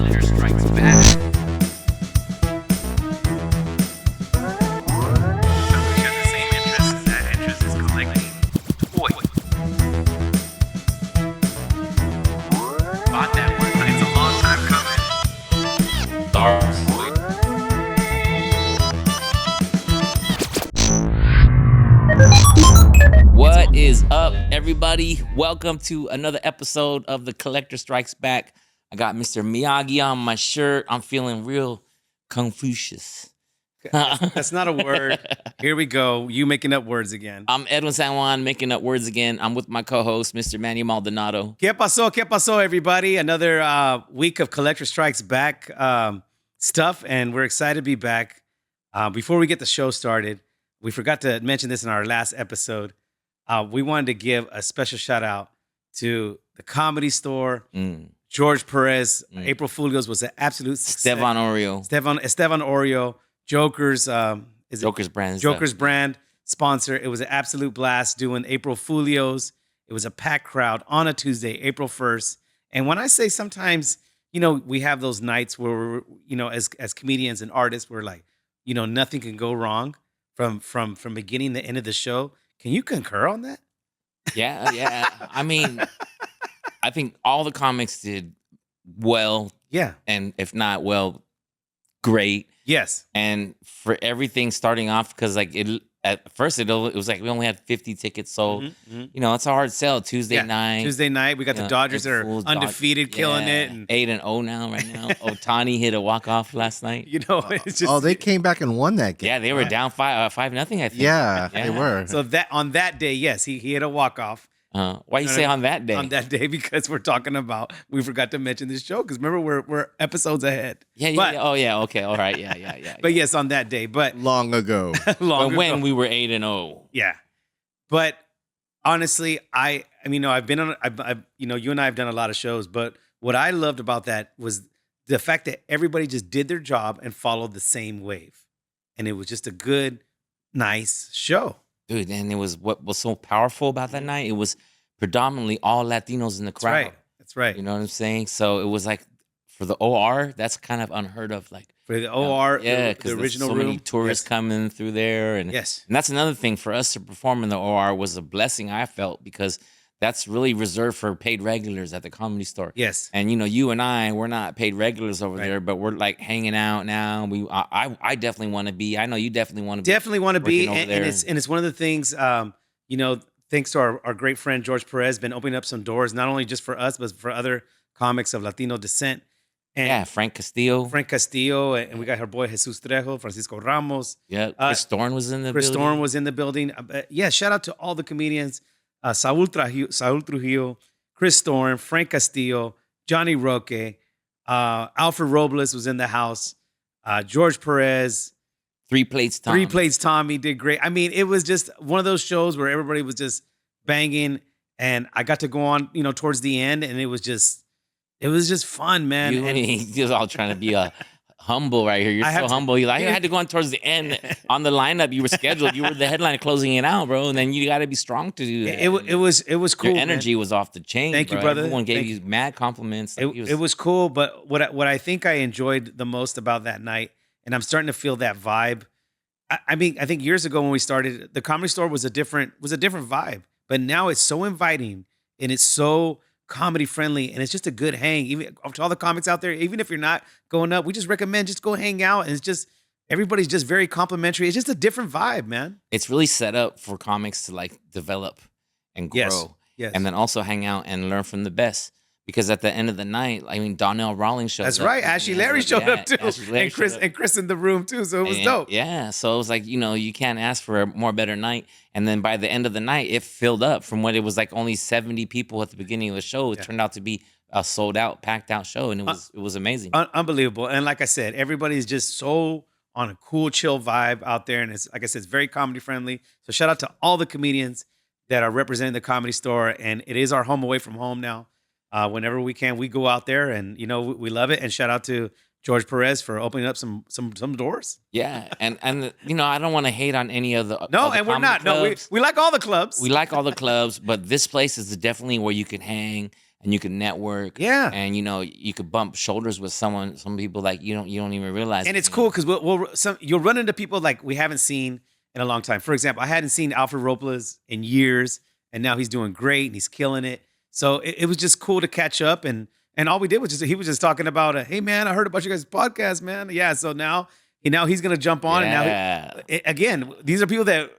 Collector Strikes Back. We share the same interest as that interest is collecting toys. Bought that one, but it's a long time coming. Star Wars. What is up, everybody? Welcome to another episode of The Collector Strikes Back. I got Mr. Miyagi on my shirt. I'm feeling real Confucius. That's not a word. Here we go. You making up words again. I'm Edwin San Juan, making up words again. I'm with my co-host, Mr. Manny Maldonado. ¿Qué pasó, everybody? Another week of Collector Strikes Back stuff, and we're excited to be back. Before we get the show started, we forgot to mention this in our last episode. We wanted to give a special shout out to the Comedy Store, George Perez. April Fool's was an absolute Esteban Oreo. Esteban Oreo, Joker's Joker's brand sponsor. It was an absolute blast doing April Fool's. It was a packed crowd on a Tuesday, April 1st. And when I say sometimes, we have those nights where we're, as comedians and artists, we're like, nothing can go wrong from beginning to end of the show. Can you concur on that? Yeah. I mean, I think all the comics did well. Yeah. And if not well, great. Yes. And for everything starting off, because at first it was like we only had 50 tickets sold. It's a hard sell. Tuesday night. We got the Dodgers that are undefeated, killing it. And 8-0 now, right now. Otani hit a walk-off last night. It's just, they came back and won that game. Yeah, they were down 5-0, I think. Yeah, they were. So on that day, yes, he hit a walk-off. Why you say on that day? On that day, because we're talking about, we forgot to mention this show, because remember, we're episodes ahead. Yeah. Oh, yeah. Okay. All right. Yeah. But yes, on that day. But long ago. When we were 8-0. Yeah. But honestly, I've been on, you and I have done a lot of shows, but what I loved about that was the fact that everybody just did their job and followed the same wave. And it was just a good, nice show. Dude, and it was what was so powerful about that night. It was predominantly all Latinos in the crowd. That's right. You know what I'm saying? So it was like for the OR, that's kind of unheard of. Like for the OR, the original so room, many tourists coming through there, and and that's another thing for us to perform in the OR was a blessing. I felt because that's really reserved for paid regulars at the Comedy Store. Yes, and you and I, we're not paid regulars over there, but we're like hanging out now. I definitely want to be. I know you definitely want to be. Definitely want to be, and it's one of the things. Thanks to our great friend George Perez, been opening up some doors, not only just for us, but for other comics of Latino descent. And Frank Castillo, and we got her boy Jesus Trejo, Francisco Ramos. Yeah, Chris Thorne was in the building. Chris Thorne was in the building. Shout out to all the comedians. Saul Trujillo, Chris Thorne, Frank Castillo, Johnny Roque, Alfred Robles was in the house, George Perez. Three Plates Tommy did great. I mean, it was just one of those shows where everybody was just banging, and I got to go on, towards the end, and it was just fun, man. You're all trying to be humble right here. You're so humble. I had to go on towards the end on the lineup. You were scheduled. You were the headliner closing it out, bro. And then you got to be strong to do that. It was cool. Your energy was off the chain. Thank you, brother. Everyone gave you mad compliments. It was cool. But what I think I enjoyed the most about that night, and I'm starting to feel that vibe. I think years ago when we started, the Comedy Store was a different vibe. But now it's so inviting and it's so comedy friendly, and it's just a good hang. Even to all the comics out there, even if you're not going up, we just recommend just go hang out, and it's just everybody's just very complimentary. It's just a different vibe, man. It's really set up for comics to like develop and grow, and then also hang out and learn from the best. Because at the end of the night, Donnell Rawlings showed up. That's right. Ashley Larry showed up too, and Chris in the room too. So it was dope. Yeah. So it was like you can't ask for a more better night. And then by the end of the night, it filled up from what it was like only 70 people at the beginning of the show. It turned out to be a sold out, packed out show, and it was amazing, unbelievable. And like I said, everybody's just so on a cool, chill vibe out there, and it's like I said, it's very comedy friendly. So shout out to all the comedians that are representing the Comedy Store, and it is our home away from home now. Whenever we can, we go out there, and we love it. And shout out to George Perez for opening up some doors. Yeah, and I don't want to hate on any of the and we're not. Clubs. No, we like all the clubs. We like all the clubs, but this place is definitely where you can hang, and you can network. Yeah. And you could bump shoulders with some people like you don't even realize. And it's cool because you'll run into people like we haven't seen in a long time. For example, I hadn't seen Alfred Robles in years, and now he's doing great and he's killing it. So it was just cool to catch up, and all we did was he was just talking about, hey man, I heard about you guys' podcast, man. Yeah, so now he's gonna jump on, and now again, these are people that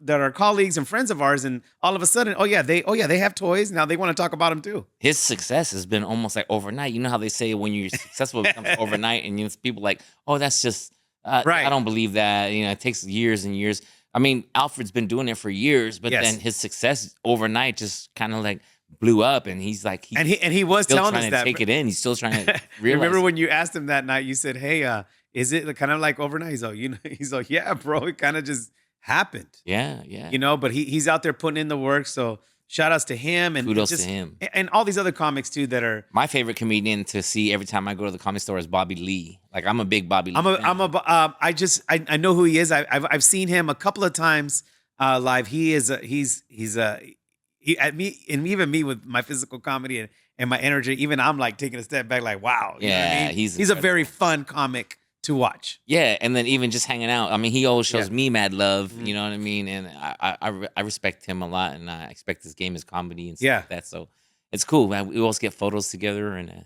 are colleagues and friends of ours, and all of a sudden, they have toys now. They want to talk about them too. His success has been almost like overnight. You know how they say when you're successful, it becomes overnight, and people like, oh, that's just right. I don't believe that. It takes years and years. I mean, Alfred's been doing it for years, but then his success overnight just kind of like blew up, and he's like, he was still telling trying us to that. Take it in. He's still trying to realize. Remember when you asked him that night? You said, "Hey, is it kind of like overnight?" He's like, "Yeah, bro. It kind of just happened." Yeah. But he's out there putting in the work. So shout outs to him, and kudos to him, and all these other comics too that are. My favorite comedian to see every time I go to the comedy store is Bobby Lee. Like I'm a big Bobby Lee. I know who he is. I've seen him a couple of times live. Even me with my physical comedy and my energy, even I'm like taking a step back, like, wow. You know what I mean? He's a very fun comic to watch. Yeah, and then even just hanging out. I mean, he always shows me mad love. You know what I mean? And I respect him a lot, and I expect his game is comedy and stuff like that. So it's cool, man. We always get photos together, and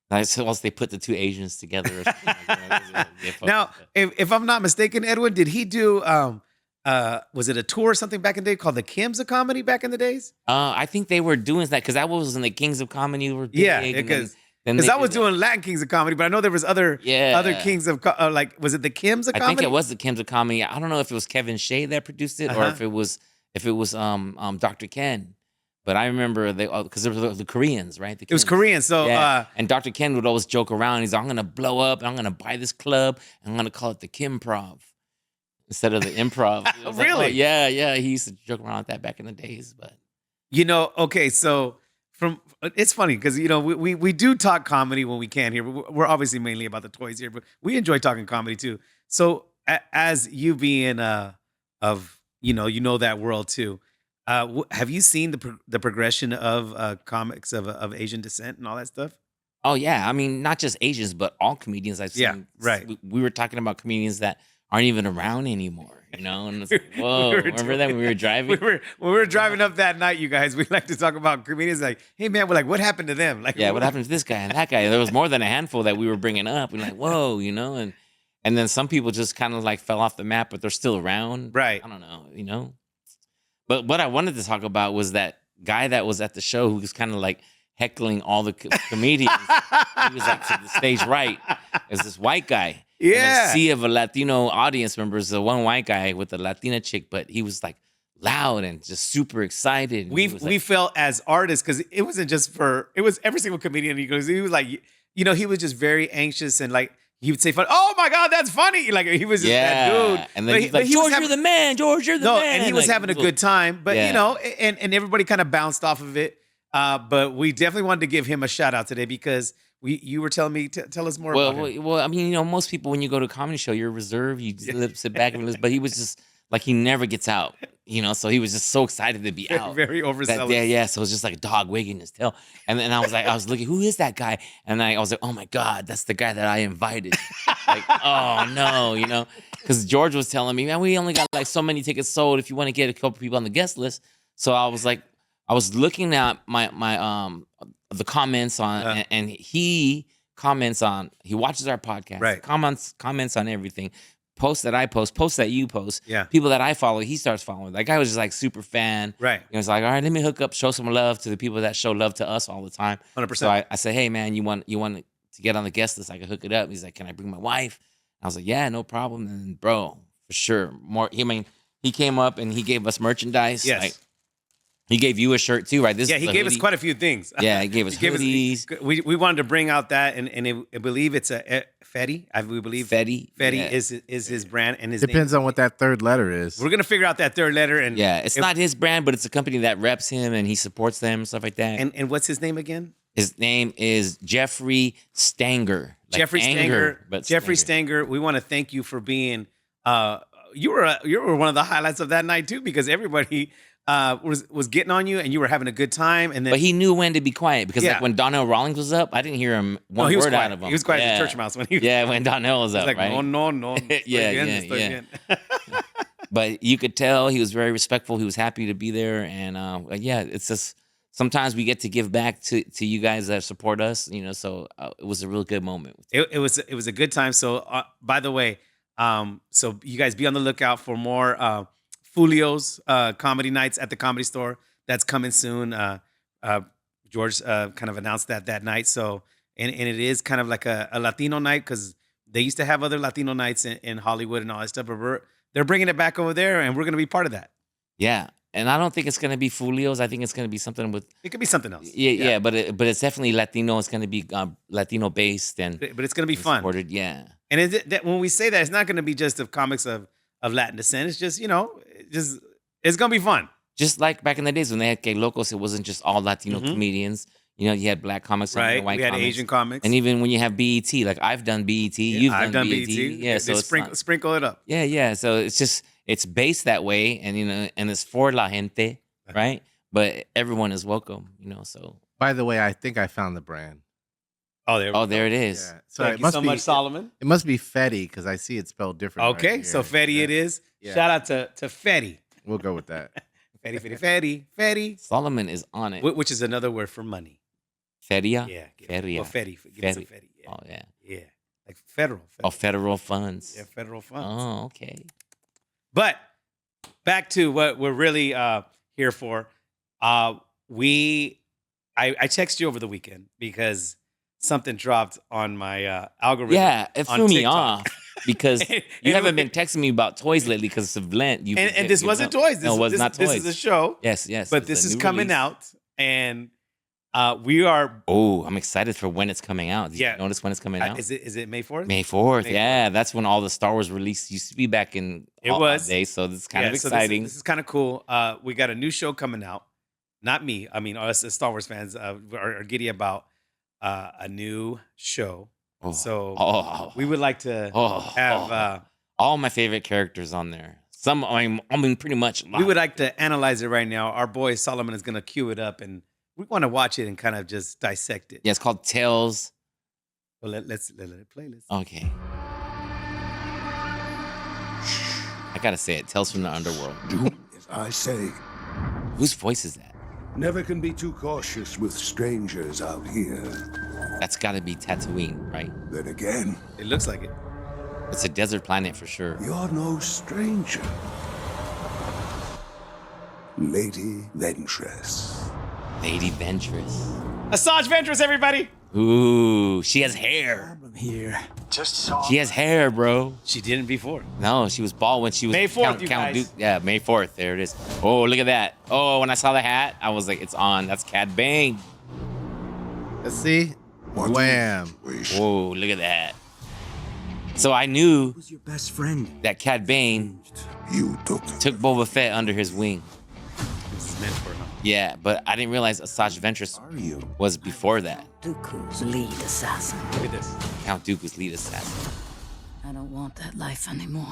also they put the two Asians together. Or something now, if I'm not mistaken, Edwin, did he do? Was it a tour or something back in the day called the Kims of Comedy back in the days? I think they were doing that because I was in the Kings of Comedy. Were big, because I was doing Latin Kings of Comedy, but I know there was other Kings of was it the Kims of Comedy? I think it was the Kims of Comedy. I don't know if it was Kevin Shea that produced it or if it was Dr. Ken. But I remember because there were the Koreans, right? It was Korean, so and Dr. Ken would always joke around. He's like, I'm gonna blow up. I'm gonna buy this club. And I'm gonna call it the Kimprov instead of the Improv. Really? Like, oh, yeah. He used to joke around with that back in the days. But okay, so it's funny because we do talk comedy when we can here. We're obviously mainly about the toys here, but we enjoy talking comedy too. So as you being of that world too. Have you seen the progression of comics of Asian descent and all that stuff? Oh yeah, I mean not just Asians, but all comedians I've seen. Yeah, right. We were talking about comedians that aren't even around anymore, And it's like, whoa, remember that when we were driving? When we were driving up that night, you guys, we like to talk about comedians. Like, hey man, we're like, what happened to them? Like, what happened to this guy and that guy? There was more than a handful that we were bringing up. We're like, whoa, and then some people just kind of like fell off the map, but they're still around. Right. I don't know, But what I wanted to talk about was that guy that was at the show who was kind of like heckling all the comedians. He was like to the stage right. There's this white guy. Yeah. And a sea of a Latino audience members, the one white guy with the Latina chick, but he was like loud and just super excited. We felt as artists, because it wasn't just it was every single comedian. He was like, he was just very anxious and like, he would say, "Oh my God, that's funny!" Like he was just that dude. And then he's like, "George, you're the man. George, you're the man." And he was having a good time, but and everybody kind of bounced off of it. But we definitely wanted to give him a shout out today because you were telling me tell us more about him. Well, I mean, most people when you go to a comedy show, you're reserved. You sit back and listen. But he was just like he never gets out. So he was just so excited to be out. Very overzealous. Yeah. So it was just like a dog wagging his tail. And then I was looking, who is that guy? And I was like, oh my God, that's the guy that I invited. Like, oh no, because George was telling me, man, we only got like so many tickets sold if you want to get a couple people on the guest list. So I was like, I was looking at my the comments on, and he comments on, he watches our podcast, right? Comments on everything. Posts that I post that you post, yeah. People that I follow, he starts following. That guy was just like super fan, right? It's like, all right, let me hook up, show some love to the people that show love to us all the time. 100%. So I said, hey man, you want to get on the guest list? I can hook it up. He's like, can I bring my wife? I was like, yeah, no problem. And bro, for sure, he came up and he gave us merchandise. Yes. Like, he gave you a shirt too, right? He gave us quite a few things. Yeah, he gave us hoodies. We wanted to bring out that, and I believe it's a Fetty. We believe Fetty. Fetty is his brand, and his depends name. On what that third letter is. We're gonna figure out that third letter, and it's not his brand, but it's a company that reps him and he supports them and stuff like that. And what's his name again? His name is Jeffrey Stanger. Like Jeffrey Stanger. But Jeffrey Stanger, we want to thank you for being. You were one of the highlights of that night too, because everybody was getting on you, and you were having a good time, and then But he knew when to be quiet because Yeah. like when Donnell Rawlings was up, I didn't hear him one he was word quiet. out of him. He was quiet as yeah. a church mouse when he was. Yeah, when Donnell was He's up, like, right? no. Yeah, yeah. But you could tell he was very respectful. He was happy to be there, and yeah, it's just sometimes we get to give back to you guys that support us. So it was a real good moment. It was a good time. So by the way, so you guys be on the lookout for more Fulio's comedy nights at the Comedy Store. That's coming soon. George kind of announced that night. So and it is kind of like a Latino night because they used to have other Latino nights in Hollywood and all that stuff, but they're bringing it back over there, and we're going to be part of that. Yeah, and I don't think it's gonna be Fulio's. I think it's gonna be something with. It could be something else. Yeah, but it's definitely Latino. It's gonna be Latino based and. But it's going to be fun. Supported, yeah. And that when we say that, it's not going to be just of comics of Latin descent. It's just it's going to be fun. Just like back in the days when they had Que Locos, it wasn't just all Latino comedians. You had black comics, Right. white We had comics. Asian comics. And even when you have BET, like I've done BET, you've I've done BET. Yeah, so it's sprinkle it up. Yeah. So it's based that way, and and it's for la gente, right? But everyone is welcome, So By the way, I think I found the brand. there it is. Yeah. So Thank it you must so be much, Solomon. It must be Fetty because I see it spelled different. Okay, right so here. Fetty it is. Yeah. Shout out to Fetty. We'll go with that. Fetty. Solomon is on it. Which is another word for money. Feria? Yeah. Feria. Well, Fetty. Give me some Fetty. Yeah. Oh, yeah. Yeah. Like federal. Oh, federal funds. Yeah, federal funds. Oh, okay. But back to what we're really here for. I texted you over the weekend because something dropped on my algorithm. Yeah, it on threw me TikTok. off because And you haven't been texting me about toys lately because of Lent. And this wasn't toys. No, it was not toys. This is a show. Yes. But it's this a is new coming release. out, and we are. Oh, I'm excited for when it's coming out. Did Yeah. you notice when it's coming out? Is it May 4th? May 4th. May Yeah, that's when all the Star Wars release used to be back in. It was. Day, so this is kind of so exciting. this is kind of cool. We got a new show coming out. Not me. I mean, us as Star Wars fans are giddy about a new show. Oh. So we would like to have. All my favorite characters on there. Some, I mean, pretty much. We would like to analyze it right now. Our boy Solomon is going to cue it up, and we want to watch it and kind of just dissect it. Yeah, it's called Tales. Well, let's let it play. Okay. I gotta say it. Tales from the Underworld. Do as I say. Whose voice is that? Never can be too cautious with strangers out here. That's gotta be Tatooine, right? Then again, It looks like it. It's a desert planet for sure. you're no stranger. Lady Ventress. Lady Ventress. Asajj Ventress, everybody. Ooh, she has hair. Here. She has hair, bro. She didn't before. No, she was bald when she was May 4th, you guys. Duke. Yeah, May 4th. There it is. Oh, look at that. Oh, when I saw the hat, I was like, it's on. That's Cad Bane. Let's see. What Wham. wish? Whoa, look at that. So I knew Who's your best friend? that Cad Bane You took took Boba Fett under his wing. This is meant for her. Yeah, but I didn't realize Asajj Ventress Are you? was before that. Dooku's lead assassin. Look at this. Count Dooku's lead assassin. I don't want that life anymore.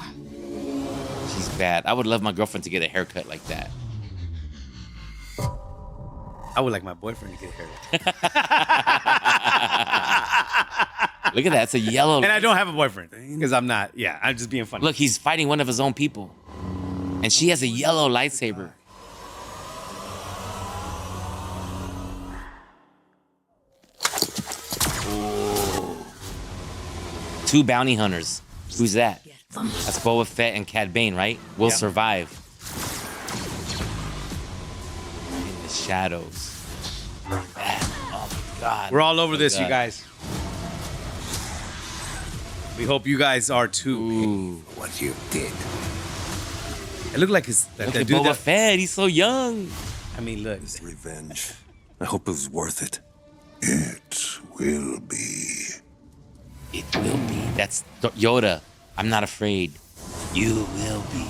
She's bad. I would love my girlfriend to get a haircut like that. I would like my boyfriend to get a haircut. Look at that. It's a yellow. And I don't have a boyfriend because I'm not. Yeah, I'm just being funny. Look, he's fighting one of his own people. And she has a yellow lightsaber. Ooh. 2 bounty hunters. Who's that? Get them. That's Boba Fett and Cad Bane, right? Will Yeah. survive. In the shadows. Oh my God. We're all over this, you God. guys. We hope you guys are too. Ooh. What you did. It looked like his that Look dude. at Boba That, Fett. He's so young. I mean, look. Revenge. I hope it was worth it. It will be. It will be. That's Yoda. I'm not afraid. You will be.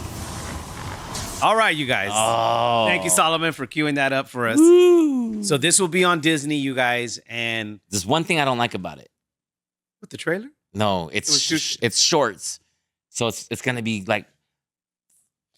All right, you guys. Oh. Thank you, Solomon, for queuing that up for us. Woo. So this will be on Disney, you guys, and There's one thing I don't like about it. with the trailer. No, It was too- it's shorts. So it's gonna be like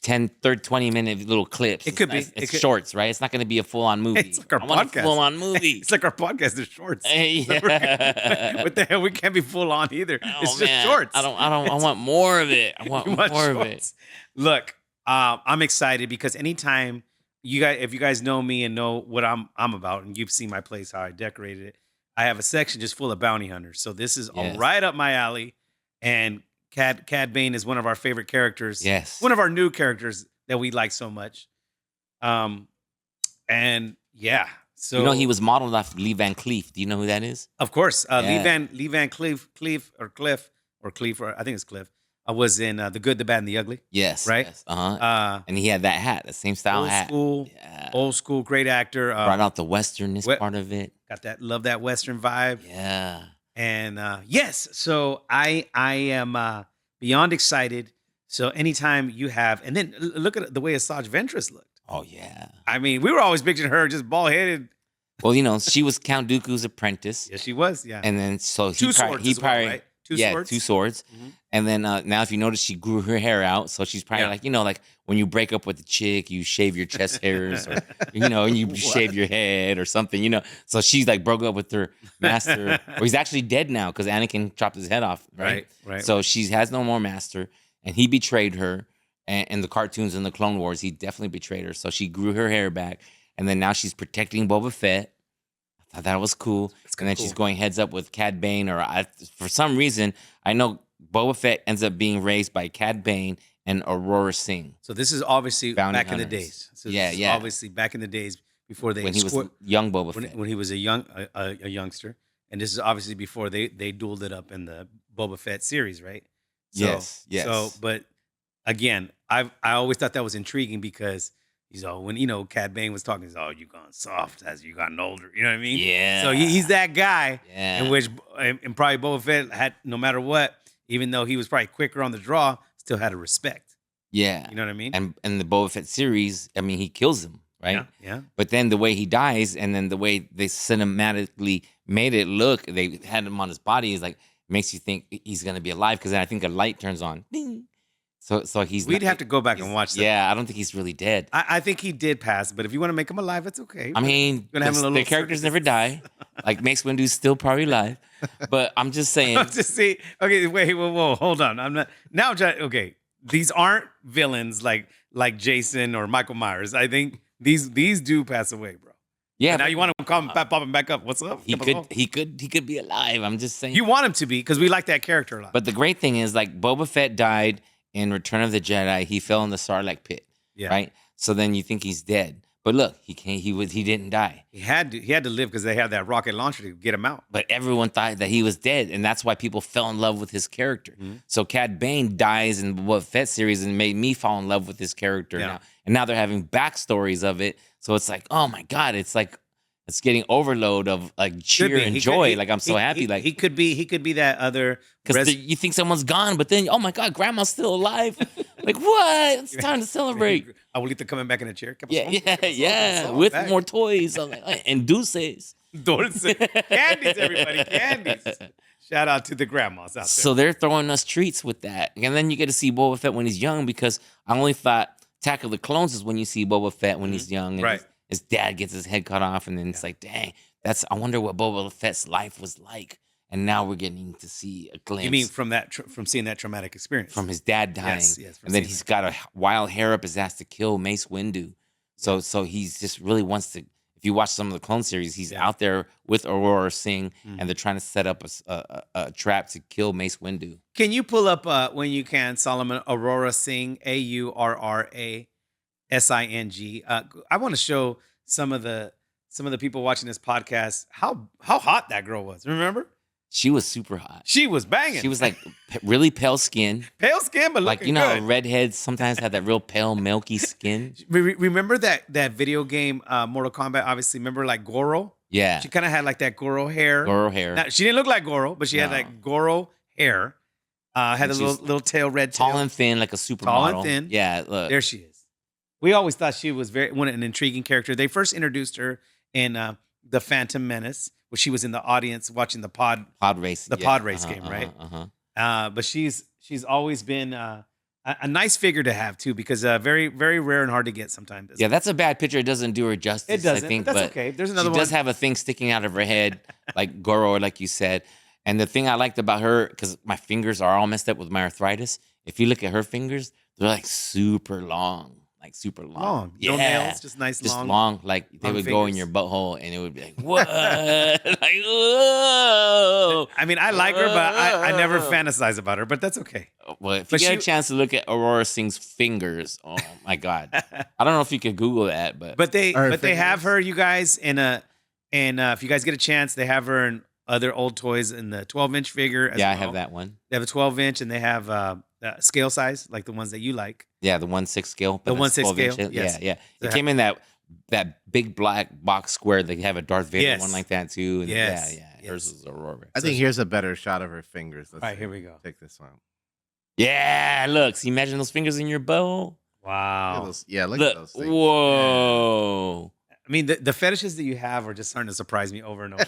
20 minute little clips. It could be. It's shorts, right? It's not going to be a full on movie. It's like our I want podcast. a full on movie. It's like our podcast is shorts. Yeah. What the hell? We can't be full on either. Oh, It's just man. shorts. I want more of it. I want You more want of it. shorts. Look, I'm excited because anytime if you guys know me and know what I'm about, and you've seen my place, how I decorated it, I have a section just full of bounty hunters. So this is Yes. right up my alley. And Cad Bane is one of our favorite characters. Yes. One of our new characters that we like so much. And yeah, so You know, he was modeled off Lee Van Cleef. Do you know who that is? of course, Yeah. Lee Van Cleef, I think it's Cliff. I was in The Good, the Bad, and the Ugly. Yes. Right? Yes. Uh-huh. And he had that hat, the same style hat. Yeah. Old school, great actor. Brought out the westernness what- part of it. Love that Western vibe. Yeah. And yes, so I am beyond excited. So anytime you have, and then look at the way Asajj Ventress looked. Oh, yeah. I mean, we were always picturing her just bald headed. Well, you know, she was Count Dooku's apprentice. Yes, she was. Yeah. And then so Two swords as well, right? Two swords? 2 swords. Mhm. And then now if you notice, she grew her hair out. So she's probably Yeah. like, you know, like when you break up with a chick, you shave your chest hairs or, you know, and you shave your head or something, you know. So she's like broke up with her master. Or he's actually dead now because Anakin chopped his head off. Right. Right. So she has no more master and he betrayed her. And in the cartoons and the Clone Wars, he definitely betrayed her. So she grew her hair back. And then now she's protecting Boba Fett. I thought that was cool. And then she's going heads up with Cad Bane. For some reason, I know Boba Fett ends up being raised by Cad Bane and Aurora Singh. So this is obviously Bounty back in the hunters. days. So Yeah, this is yeah. obviously back in the days before they When he was young Boba Fett. when he was a youngster, and this is obviously before they dueled it up in the Boba Fett series, right? So, Yes, yes. So, but again, I always thought that was intriguing because he's all when Cad Bane was talking, he's you gone soft as you gotten older. You know what I mean? Yeah. So he's that guy, Yeah. in which and probably Boba Fett had no matter what, even though he was probably quicker on the draw, still had a respect. Yeah. You know what I mean? And in the Boba Fett series, I mean, he kills him, right? Yeah. But then the way he dies and then the way they cinematically made it look, they had him on his body, is like, makes you think he's going to be alive because then I think a light turns on. Ding. So he's We'd have to go back and watch that. Yeah, I don't think he's really dead. I think he did pass, but if you want to make him alive, it's okay. I mean, Gonna have a little the characters never die. Like Mace Windu's still probably alive. But I'm just saying. Just see. Okay, wait, whoa, hold on. I'm not now. Okay, these aren't villains like Jason or Michael Myers. I think these do pass away, bro. Yeah. And now you want to come pop him back up? What's up? He could be alive. I'm just saying. You want him to be because we like that character a lot. But the great thing is, like, Boba Fett died in Return of the Jedi. He fell in the Sarlacc pit. Yeah. Right. So then you think he's dead, but look, he didn't die. he had to live because they had that rocket launcher to get him out. But everyone thought that he was dead, and that's why people fell in love with his character. Mm-hmm. Cad Cad Bane dies in the Boba Fett series and made me fall in love with his character Yeah. now. And now they're having backstories of it. So it's like, oh my God, it's like it's getting overload of like cheer and joy. Like I'm so happy. Like he could be that other because you think someone's gone, but then oh my God, grandma's still alive. Like what? It's time to celebrate. Abuelita coming back in a chair. Yeah. With back. more toys. I'm like, and dulces. Dulce. Candies, everybody, candies. Shout out to the grandmas out there. So they're throwing us treats with that. And then you get to see Boba Fett when he's young because I only thought Attack of the Clones is when you see Boba Fett when he's young. And Right. his dad gets his head cut off. And then it's like, dang, I wonder what Boba Fett's life was like. And now we're getting to see a glimpse. You mean from seeing that traumatic experience? From his dad dying. Yes, from and then seeing he's that. got a wild hair up his ass to kill Mace Windu. So he's just really wants to. If you watch some of the Clone series, he's out there with Aurora Singh, and they're trying to set up a trap to kill Mace Windu. Can you pull up when you can, Solomon, Aurora Singh, Aurra Sing? I want to show some of the people watching this podcast how hot that girl was. Remember? She was super hot. She was banging. She was like really pale skin. pale skin, but Like, looking you know, good. how redheads sometimes have that real pale, milky skin. Remember that video game, Mortal Kombat? Obviously, remember like Goro? Yeah. She kind of had like that Goro hair. Goro hair. Now, she didn't look like Goro, but she had No. that Goro hair. Had And a she's little tail, red tail. Tall and thin, like a supermodel. Tall and thin. Yeah, look. There she is. We always thought she was an intriguing character. They first introduced her in The Phantom Menace, where she was in the audience watching the pod Pod race. the pod race game, right? Uh-huh. But she's always been a nice figure to have too, because very very rare and hard to get sometimes. Yeah, that's a bad picture. It doesn't do her justice. It doesn't, I think, but that's but okay. There's another she does one. have a thing sticking out of her head, like Goro, like you said. And the thing I liked about her, because my fingers are all messed up with my arthritis. If you look at her fingers, they're like super long. Like super long. No nails, just nice just long. long. Like they long would go in fingers. your butthole and it would be like, what? Like, whoa. I mean, I like her, but I never fantasize about her. But that's okay. Well, if But you get she- a chance to look at Aurora Singh's fingers, oh my God. I don't know if you could Google that, but They Her have fingers? her, you guys, and if you guys get a chance, they have her in other old toys in the 12-inch figure. As yeah, I well. have that one. They have a 12-inch, and they have scale size, like the ones that you like. Yeah, the 1/6 scale. The but it's 1/6 12 scale, inches. yes. Yeah. So It came in that big black box square. They have a Darth Vader Yes. one like that too. And Yes. Yeah. Yes. Hers is Aurora. I think here's a better shot of her fingers. Let's All right, see. here we go. Take this one. Yeah, look. See, imagine those fingers in your bow. Look at Wow. those- yeah, look, Look. at those things. Whoa. I mean, the fetishes that you have are just starting to surprise me over and over.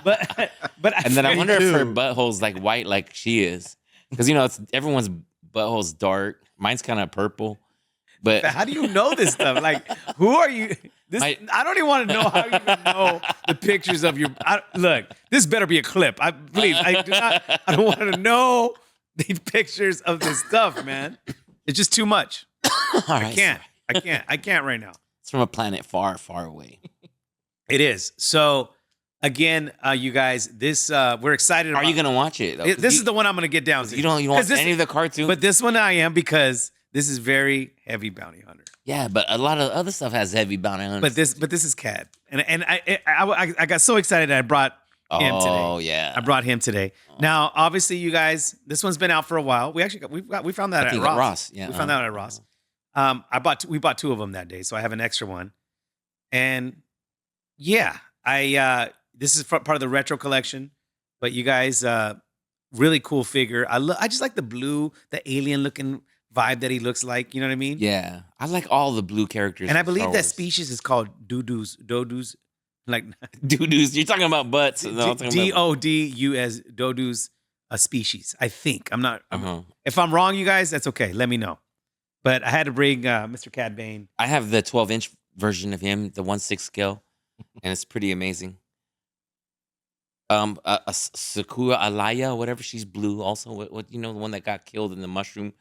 but And then I feel- wonder if her too. butthole's like white like she is. Because, you know, it's everyone's butthole's dark. Mine's kind of purple. But how do you know this stuff? Like, who are you? This I don't even want to know how you even know the pictures of your. Look, this better be a clip. Please, I do not. I don't want to know the pictures of this stuff, man. It's just too much. all right, I can't right now. It's from a planet far, far away. It is. So again, you guys, this we're excited about. Are you going to watch it? Though? 'Cause This you- is the one I'm gonna get down to. You don't 'Cause want this- any of the cartoons? But this one I am, because this is very heavy bounty hunter. Yeah, but a lot of other stuff has heavy bounty hunters. But this is Cad, and I got so excited I brought him today. Oh, yeah. I brought him today. Now, obviously, you guys, this one's been out for a while. We actually we found that I at think Ross. at Ross, yeah, we found that at Ross. We bought two of them that day, so I have an extra one. And yeah, this is part of the retro collection. But you guys, really cool figure. I just like the blue, the alien looking vibe that he looks like. You know what I mean? Yeah. I like all the blue characters. And I in believe Star that Wars. species is called dodus, like Doo-doos. You're talking about butts. No, I'm talking about- DODUS, dodus, a species. I think I'm not. Uh-huh. If I'm wrong, you guys, that's okay. Let me know. But I had to bring Mr. Cad Bane. I have the 12-inch version of him, the 1/6 scale, and it's pretty amazing. A Sakura Alaya, whatever, she's blue. Also, what you know, the one that got killed in the mushroom.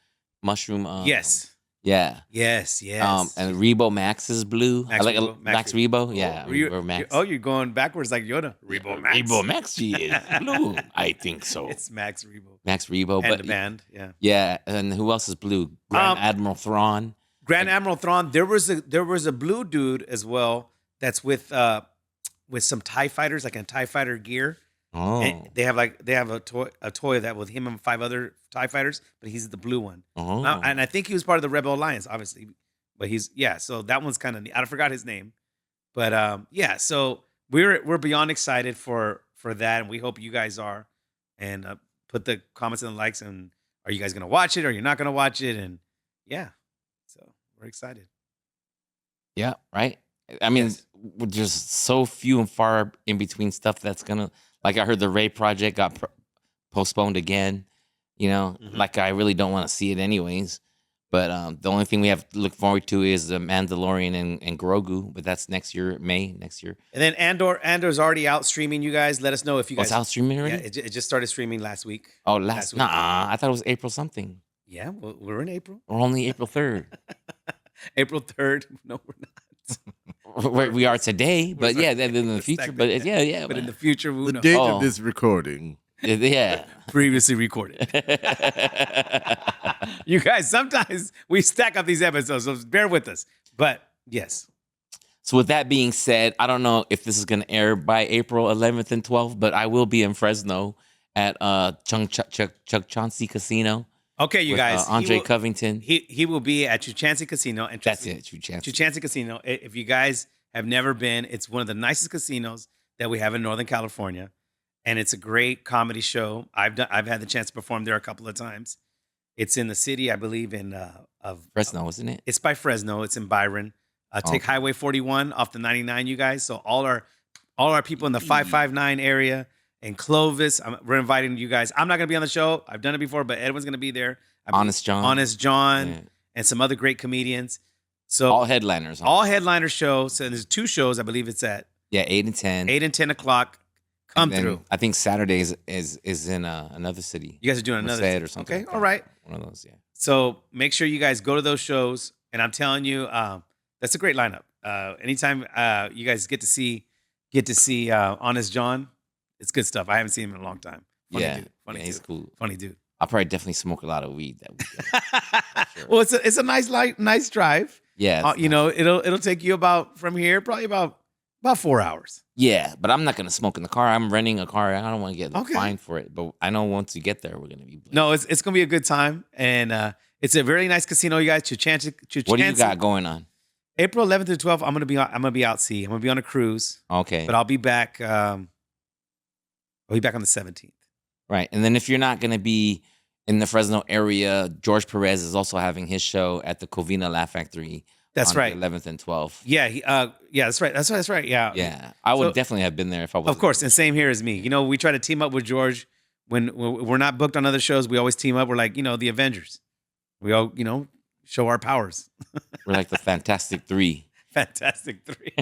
Yes. Yeah. Yes. And Rebo Max is blue. Max I like Rebo, Max Max Rebo. Yeah, Oh, you're- Rebo Max. you're going backwards like Yoda. Rebo Max. Rebo Max, she is blue. I think so. It's Max Rebo. Max Rebo, And but the band. Yeah. yeah, and who else is blue? Grand Admiral Thrawn. Grand Admiral Thrawn. There was a blue dude as well that's with some TIE fighters, like a TIE fighter gear. Oh, And they have a toy that with him and 5 other TIE fighters, but he's the blue one. oh. And I think he was part of the Rebel Alliance, obviously. But so that one's kind of neat. I forgot his name. But yeah, so we're beyond excited for that, and we hope you guys are. And put the comments and the likes, and are you guys gonna watch it or you're not gonna watch it? And yeah, so we're excited. Yeah, right. I mean, Yes. we're just so few and far in between stuff that's gonna. Like I heard the Ray project got postponed again. You know, like I really don't want to see it anyways. But the only thing we have to look forward to is the Mandalorian and Grogu. But that's next year, May next year. And then Andor's already out streaming. You guys, let us know if you Oh, guys. it's out streaming already. Yeah, it just started streaming last week. Oh, last week. nah. I thought it was April something. Yeah, well, we're in April. Or only April 3rd. April 3rd. No, we're not. Where we are today. But yeah, then in the future. But yeah. But in the future, who The knows? date Oh. of this recording. Yeah. Previously recorded. You guys, sometimes we stack up these episodes, so bear with us. But yes, So with that being said, I don't know if this is going to air by April 11th and 12th, but I will be in Fresno at Chauncey Casino. okay, you with, guys. Andre Covington. He will be at Chuchancy Casino. And That's it, Chuchancy. Chuchancy Casino. If you guys have never been, it's one of the nicest casinos that we have in Northern California, and it's a great comedy show. I've had the chance to perform there a couple of times. It's in the city, I believe, of Fresno, isn't it? It's by Fresno. It's in Byron. Take Okay. Highway 41 off the 99, you guys. So all our people in the 559 area and Clovis, we're inviting you guys. I'm not gonna be on the show. I've done it before, but Edwin's gonna be there. Honest John. Honest John, Yeah. and some other great comedians. So All headliners. all headliner shows. So there's 2 shows. I believe it's at Yeah, 8 and 10. 8 and 10 o'clock. Come And then through. I think Saturdays is in another city. You guys are doing another Merced or something. Okay, like all that. right. One of those, yeah. So make sure you guys go to those shows. And I'm telling you, that's a great lineup. Anytime you guys get to see Honest John, it's good stuff. I haven't seen him in a long time. Funny Yeah, dude. Funny yeah, dude. he's cool. Funny dude. I'll probably definitely smoke a lot of weed that weekend. Sure. Well, it's a nice drive. Yeah, it's You know, it'll take you from here probably about 4 hours. yeah, but I'm not gonna smoke in the car. I'm renting a car. I don't want to get Okay. fined for it. But I know once we get there, we're gonna be. No, it's gonna be a good time, and it's a very nice casino, you guys. What do you got going on? April 11th to 12th. I'm gonna be out sea. I'm gonna be on a cruise, Okay, but I'll be back. I'll be back on the 17th. right. And then if you're not gonna be in the Fresno area, George Perez is also having his show at the Covina Laugh Factory. That's on right. The 11th and 12th. Yeah, yeah, that's right. That's right. Yeah, Yeah, I would So- definitely have been there if I was. Of course, and same here as me. You know, we try to team up with George when we're not booked on other shows. We always team up. We're like, the Avengers. We all, show our powers. We're like the Fantastic Three. Fantastic 3.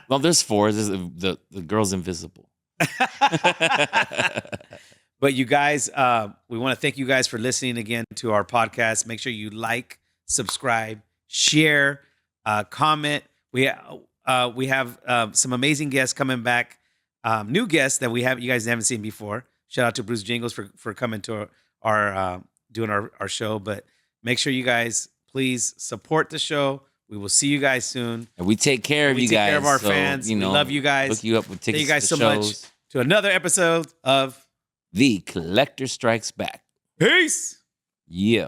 Well, there's 4. There's the girl's invisible. But you guys, we want to thank you guys for listening again to our podcast. Make sure you like, subscribe, share, comment. We have some amazing guests coming back, new guests that you guys haven't seen before. Shout out to Bruce Jingles for coming to our doing our show. But make sure you guys please support the show. We will see you guys soon. And we take care of We you take guys. care of our so, fans. You know, We love you guys. Look you up with tickets Thank you guys to so shows. much to another episode of The Collector Strikes Back. Peace. Yeah.